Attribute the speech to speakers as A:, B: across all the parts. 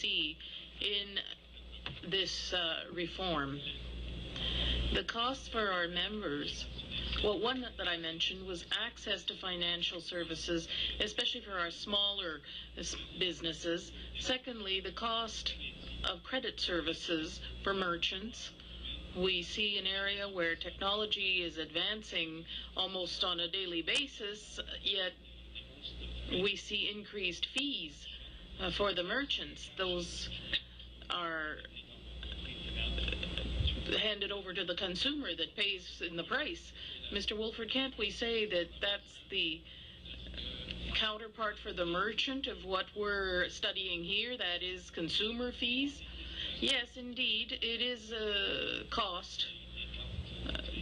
A: see in this reform. The costs for our members, well, one that I mentioned was access to financial services, especially for our smaller businesses. Secondly, the cost of credit services for merchants. We see an area where technology is advancing almost on a daily basis, yet we see increased fees for the merchants. Those are handed over to the consumer that pays in the price. Mr. Wolford, can't we say that that's the counterpart for the merchant of what we're studying here, that is consumer fees? Yes, indeed, it is a cost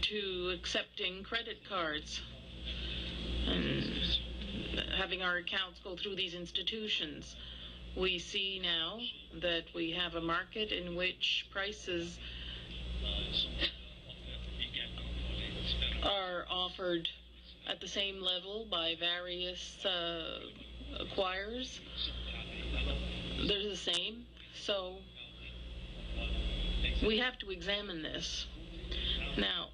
A: to accepting credit cards and having our accounts go through these institutions. We see now that we have a market in which prices are offered at the same level by various acquirers. They're the same. So we have to examine this. Now,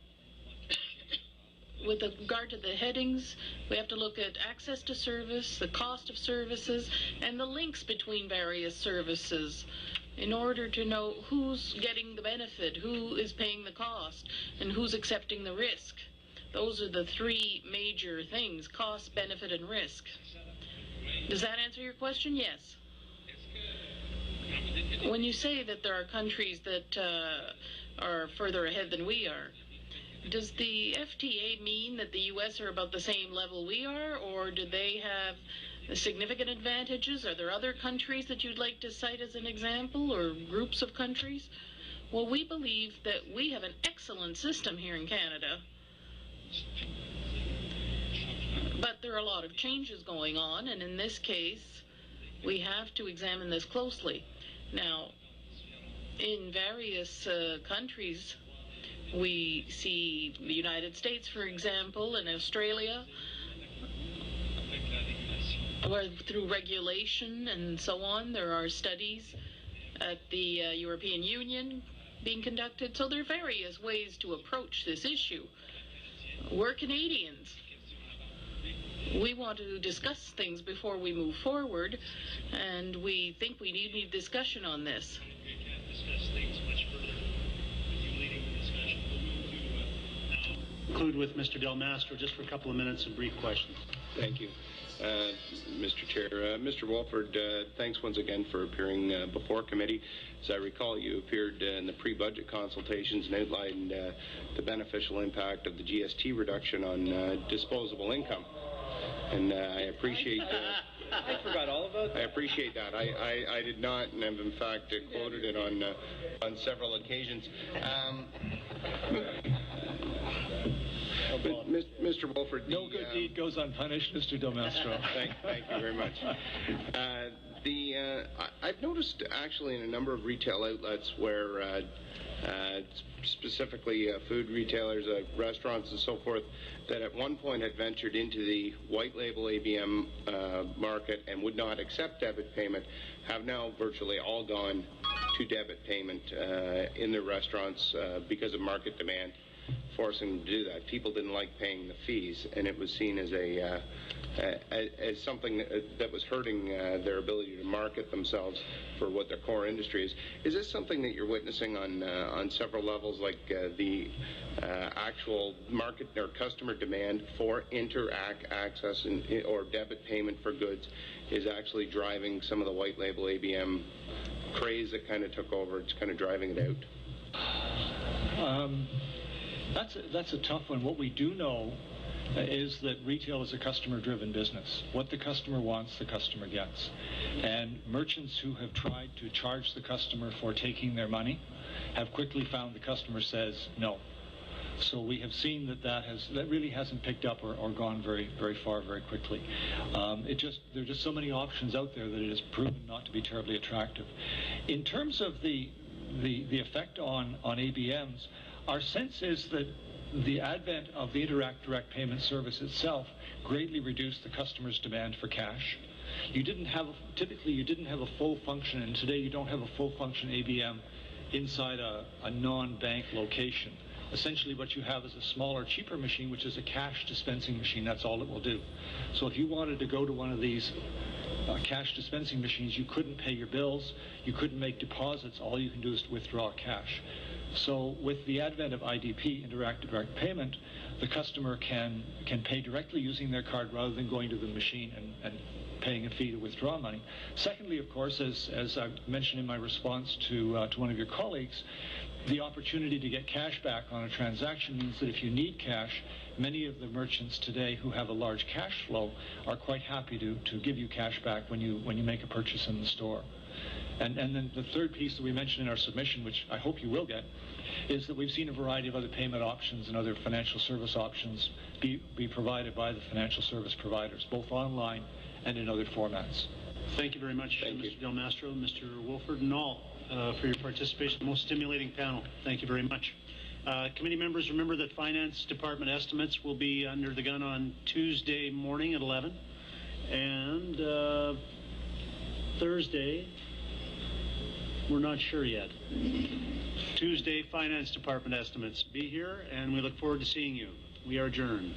A: with regard to the headings, we have to look at access to service, the cost of services, and the links between various services in order to know who's getting the benefit, who is paying the cost, and who's accepting the risk. Those are the three major things: cost, benefit, and risk. Does that answer your question? Yes. When you say that there are countries that are further ahead than we are, does the FTA mean that the U.S. are about the same level we are, or do they have significant advantages? Are there other countries that you'd like to cite as an example, or groups of countries? Well, we believe that we have an excellent system here in Canada, but there are a lot of changes going on, and in this case, we have to examine this closely. Now, in various countries, we see the United States, for example, and Australia, where through regulation and so on, there are studies at the European Union being conducted. So there are various ways to approach this issue. We're Canadians. We want to discuss things before we move forward, and we think we need a discussion on this.
B: Conclude with Mr. Del Mastro, just for a couple of minutes of brief questions.
C: Thank you, Mr. Chair. Mr. Wolford, thanks once again for appearing before committee. As I recall, you appeared in the pre-budget consultations and outlined the beneficial impact of the GST reduction on disposable income. And I appreciate that.
D: I forgot all about that.
C: I appreciate that. I did not, and I've in fact quoted it on several occasions. But Mr. Wolford,
D: no good deed goes unpunished, Mr. Del Mastro.
C: Thank you very much. I've noticed actually in a number of retail outlets where specifically food retailers, restaurants and so forth, that at one point had ventured into the white label ABM market and would not accept debit payment, have now virtually all gone to debit payment in their restaurants because of market demand forcing them to do that. People didn't like paying the fees, and it was seen as as something that was hurting their ability to market themselves for what their core industry is. Is this something that you're witnessing on several levels, like the actual market or customer demand for Interac access or debit payment for goods is actually driving some of the white label ABM craze that kind of took over? It's kind of driving it out.
D: That's a tough one. What we do know is that retail is a customer-driven business. What the customer wants, the customer gets. And merchants who have tried to charge the customer for taking their money have quickly found the customer says no. So we have seen that really hasn't picked up or gone very far very quickly. There are just so many options out there that it has proven not to be terribly attractive. In terms of the effect on ABMs, our sense is that the advent of the Interac direct payment service itself greatly reduced the customer's demand for cash. typically you didn't have a full function, and today you don't have a full function ABM inside a non-bank location. Essentially what you have is a smaller, cheaper machine, which is a cash dispensing machine. That's all it will do. So if you wanted to go to one of these cash dispensing machines, you couldn't pay your bills, you couldn't make deposits, all you can do is withdraw cash. So with the advent of IDP, Indirect Direct Payment, the customer can pay directly using their card rather than going to the machine and paying a fee to withdraw money. Secondly, of course, as I mentioned in my response to one of your colleagues, the opportunity to get cash back on a transaction means that if you need cash, many of the merchants today who have a large cash flow are quite happy to give you cash back when you make a purchase in the store. And then the third piece that we mentioned in our submission, which I hope you will get, is that we've seen a variety of other payment options and other financial service options be provided by the financial service providers, both online and in other formats.
B: Thank you very much, Mr. Del Mastro, Mr. Wolford, and all for your participation. Most stimulating panel. Thank you very much. Committee members, remember that Finance Department estimates will be under the gun on Tuesday morning at 11. And Thursday, we're not sure yet. Tuesday, Finance Department estimates. Be here, and we look forward to seeing you. We are adjourned.